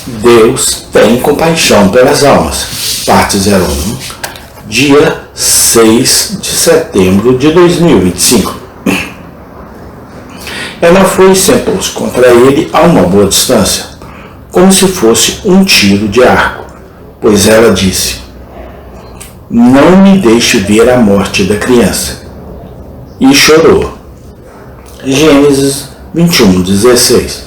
Deus tem compaixão pelas almas. Parte 01, dia 6 de setembro de 2025. Ela foi e sentou-se contra ele a uma boa distância, como se fosse um tiro de arco, pois ela disse: não me deixe ver a morte da criança. E chorou. Gênesis 21:16.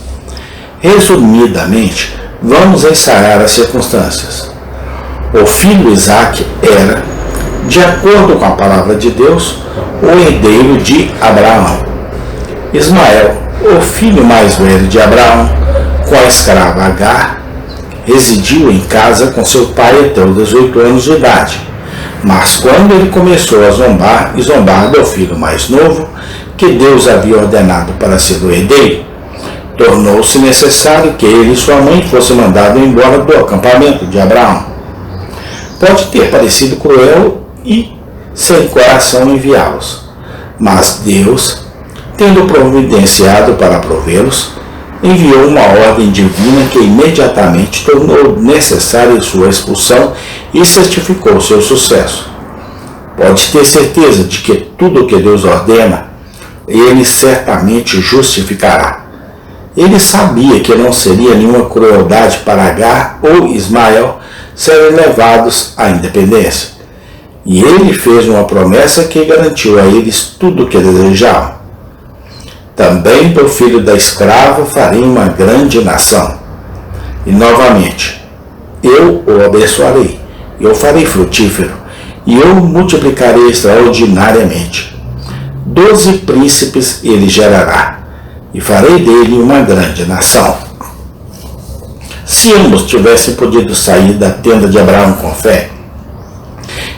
Resumidamente, vamos ensaiar as circunstâncias. O filho Isaque era, de acordo com a palavra de Deus, o herdeiro de Abraão. Ismael, o filho mais velho de Abraão, com a escrava Agar, residiu em casa com seu pai até os 18 anos de idade. Mas quando ele começou a zombar do filho mais novo, que Deus havia ordenado para ser o herdeiro, tornou-se necessário que ele e sua mãe fossem mandados embora do acampamento de Abraão. Pode ter parecido cruel e sem coração enviá-los, mas Deus, tendo providenciado para provê-los, enviou uma ordem divina que imediatamente tornou necessária sua expulsão e certificou seu sucesso. Pode ter certeza de que tudo o que Deus ordena, ele certamente justificará. Ele sabia que não seria nenhuma crueldade para Agar ou Ismael serem levados à independência. E ele fez uma promessa que garantiu a eles tudo o que desejavam. Também do filho da escrava farei uma grande nação. E novamente, eu o abençoarei, eu farei frutífero, e eu o multiplicarei extraordinariamente. 12 príncipes ele gerará, e farei dele uma grande nação. Se ambos tivessem podido sair da tenda de Abraão com fé,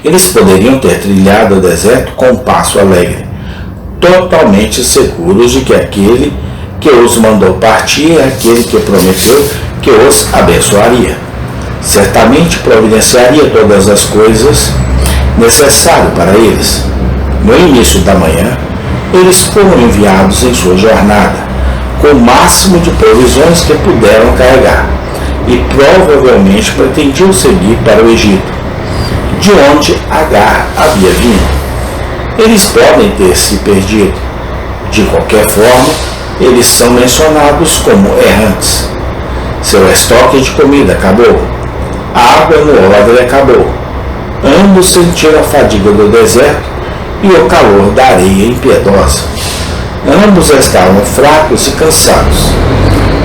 eles poderiam ter trilhado o deserto com um passo alegre, totalmente seguros de que aquele que os mandou partir é aquele que prometeu que os abençoaria. Certamente providenciaria todas as coisas necessárias para eles. No início da manhã, eles foram enviados em sua jornada, com o máximo de provisões que puderam carregar, e provavelmente pretendiam seguir para o Egito, de onde Agar havia vindo. Eles podem ter se perdido. De qualquer forma, eles são mencionados como errantes. Seu estoque de comida acabou. A água no odre acabou. Ambos sentiram a fadiga do deserto e o calor da areia impiedosa. Ambos estavam fracos e cansados.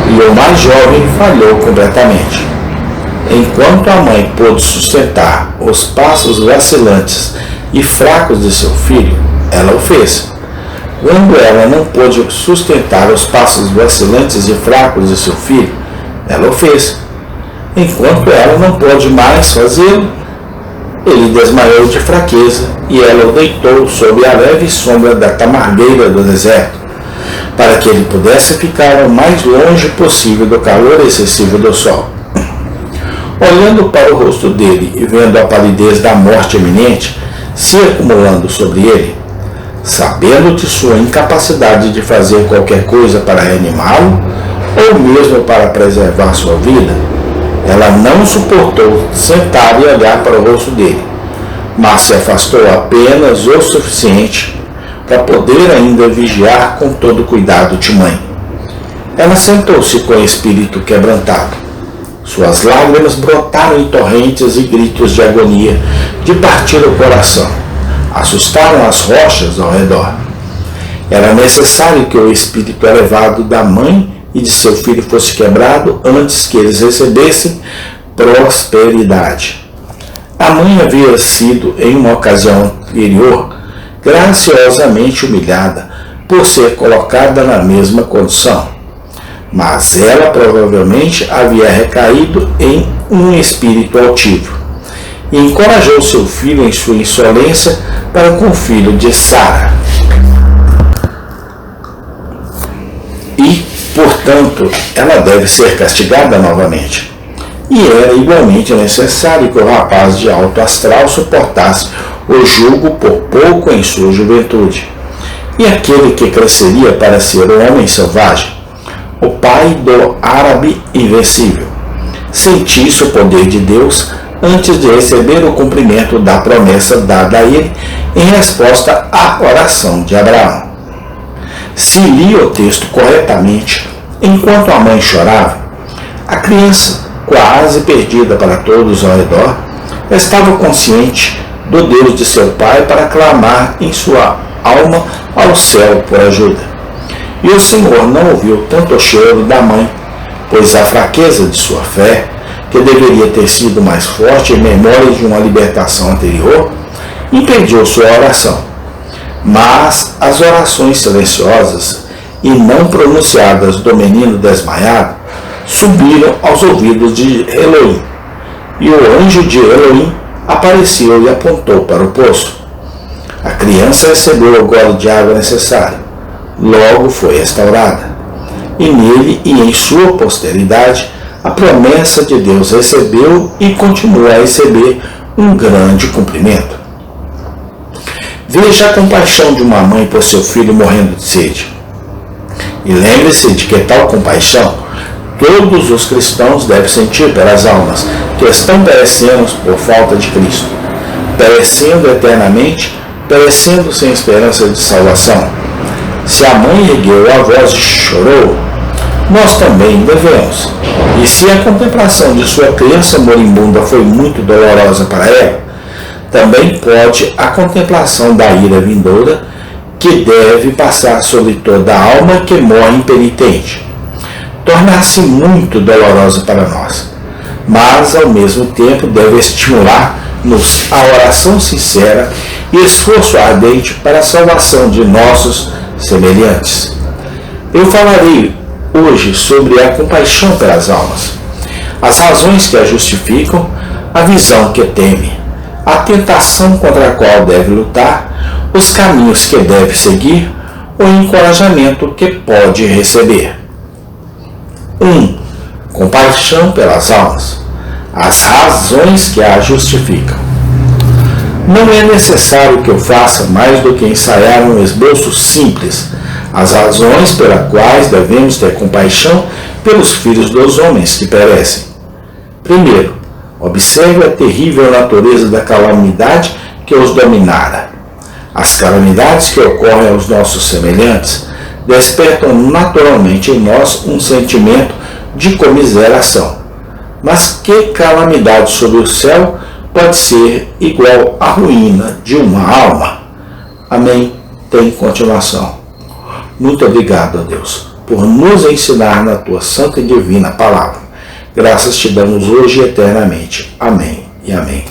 E o mais jovem falhou completamente. Enquanto a mãe pôde sustentar os passos vacilantes e fracos de seu filho, ela o fez. Quando ela não pôde sustentar os passos vacilantes e fracos de seu filho, ela o fez. Enquanto ela não pôde mais fazê-lo, ele desmaiou de fraqueza e ela o deitou sob a leve sombra da tamargueira do deserto, para que ele pudesse ficar o mais longe possível do calor excessivo do sol. Olhando para o rosto dele e vendo a palidez da morte iminente se acumulando sobre ele, sabendo de sua incapacidade de fazer qualquer coisa para reanimá-lo, ou mesmo para preservar sua vida, ela não suportou sentar e olhar para o rosto dele, mas se afastou apenas o suficiente para poder ainda vigiar com todo cuidado de mãe. Ela sentou-se com o espírito quebrantado. Suas lágrimas brotaram em torrentes e gritos de agonia, de partir o coração. Assustaram as rochas ao redor. Era necessário que o espírito elevado da mãe e de seu filho fosse quebrado antes que eles recebessem prosperidade. A mãe havia sido, em uma ocasião anterior, graciosamente humilhada por ser colocada na mesma condição. Mas ela provavelmente havia recaído em um espírito altivo e encorajou seu filho em sua insolência para com o filho de Sara. E, portanto, ela deve ser castigada novamente. E era igualmente necessário que o rapaz de alto astral suportasse o jugo por pouco em sua juventude. E aquele que cresceria para ser um homem selvagem, o pai do árabe invencível. sentisse o poder de Deus antes de receber o cumprimento da promessa dada a ele em resposta à oração de Abraão. Se lia o texto corretamente, enquanto a mãe chorava, a criança, quase perdida para todos ao redor, estava consciente do Deus de seu pai para clamar em sua alma ao céu por ajuda. E o Senhor não ouviu tanto o choro da mãe, pois a fraqueza de sua fé, que deveria ter sido mais forte em memória de uma libertação anterior, impediu sua oração. Mas as orações silenciosas e não pronunciadas do menino desmaiado subiram aos ouvidos de Elohim, e o anjo de Elohim apareceu e apontou para o poço. A criança recebeu o gole de água necessário, logo foi restaurada, e nele e em sua posteridade a promessa de Deus recebeu e continua a receber um grande cumprimento. Veja a compaixão de uma mãe por seu filho morrendo de sede. E lembre-se de que tal compaixão todos os cristãos devem sentir pelas almas que estão perecendo por falta de Cristo, perecendo eternamente, perecendo sem esperança de salvação. Se a mãe ergueu a voz e chorou, nós também devemos. E se a contemplação de sua criança moribunda foi muito dolorosa para ela, também pode a contemplação da ira vindoura, que deve passar sobre toda a alma que morre impenitente, tornar-se muito dolorosa para nós, mas ao mesmo tempo deve estimular-nos a oração sincera e esforço ardente para a salvação de nossos semelhantes. Eu falarei hoje sobre a compaixão pelas almas, as razões que a justificam, a visão que teme, a tentação contra a qual deve lutar, os caminhos que deve seguir, o encorajamento que pode receber. 1. Compaixão pelas almas, as razões que a justificam. Não é necessário que eu faça mais do que ensaiar um esboço simples, as razões pelas quais devemos ter compaixão pelos filhos dos homens que perecem. Primeiro, observe a terrível natureza da calamidade que os dominara. As calamidades que ocorrem aos nossos semelhantes despertam naturalmente em nós um sentimento de comiseração. Mas que calamidade sobre o céu pode ser igual à ruína de uma alma? Amém. Tem continuação. Muito obrigado a Deus por nos ensinar na tua santa e divina palavra. Graças te damos hoje e eternamente. Amém e amém.